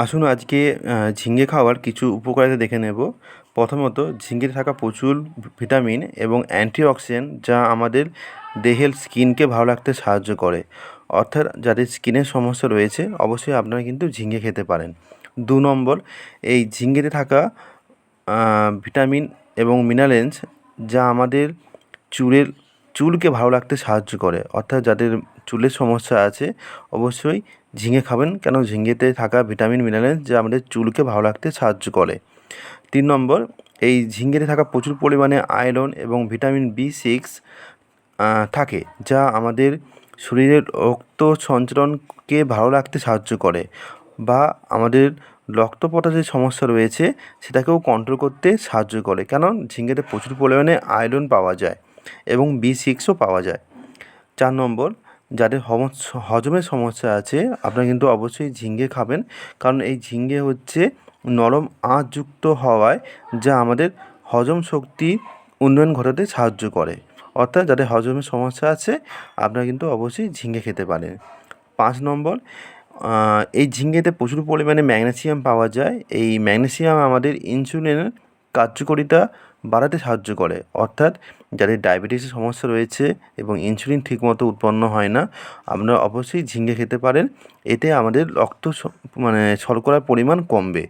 আসুন আজকে ঝিঙে খাওয়ার কিছু উপকারিতা দেখে নেব। প্রথমত, ঝিঙেতে থাকা প্রচুর ভিটামিন এবং অ্যান্টিঅক্সিডেন্ট যা আমাদের দেহের স্কিনকে ভালো রাখতে সাহায্য করে। অর্থাৎ যাদের স্কিনের সমস্যা রয়েছে অবশ্যই আপনারা কিন্তু ঝিঙে খেতে পারেন। ২ নম্বর, এই ঝিঙেতে থাকা ভিটামিন এবং মিনারেলস যা আমাদের চুলের চুলকে ভালো রাখতে সাহায্য করে। অর্থাৎ যাদের চুলের সমস্যা আছে অবশ্যই ঝিঙে খাবেন, কেন ঝিঙেতে থাকা ভিটামিন মিনারেল যা আমাদের চুলকে ভালো রাখতে সাহায্য করে। ৩ নম্বর, এই ঝিঙেতে থাকা প্রচুর পরিমাণে আয়রন এবং ভিটামিন B6 থাকে, যা আমাদের শরীরের রক্ত সঞ্চালনকে ভালো রাখতে সাহায্য করে বা আমাদের রক্তপথে যে সমস্যা রয়েছে সেটাকেও কন্ট্রোল করতে সাহায্য করে, কারণ ঝিঙেতে প্রচুর পরিমাণে আয়রন পাওয়া যায় এবং B6ও পাওয়া যায়। ৪ নম্বর, যাদের হজমের সমস্যা আছে আপনারা কিন্তু অবশ্যই ঝিঙে খাবেন, কারণ এই ঝিঙে হচ্ছে নরম আঁশযুক্ত হওয়ায় যা আমাদের হজম শক্তি উন্নয়ন ঘটাতে সাহায্য করে। অর্থাৎ যাদের হজমের সমস্যা আছে আপনারা কিন্তু অবশ্যই ঝিঙে খেতে পারেন। ৫ নম্বর, এই ঝিঙেতে প্রচুর পরিমাণে ম্যাগনেসিয়াম পাওয়া যায়। এই ম্যাগনেসিয়াম আমাদের ইনসুলিনের কার্যকারিতা বাড়াতে সাহায্য করে। অর্থাৎ যাদের ডায়াবেটিসের সমস্যা রয়েছে এবং ইনসুলিন ঠিকমতো উৎপন্ন হয় না, আপনারা অবশ্যই ঝিঙে খেতে পারেন। এতে আমাদের রক্ত শর্করার পরিমাণ কমবে।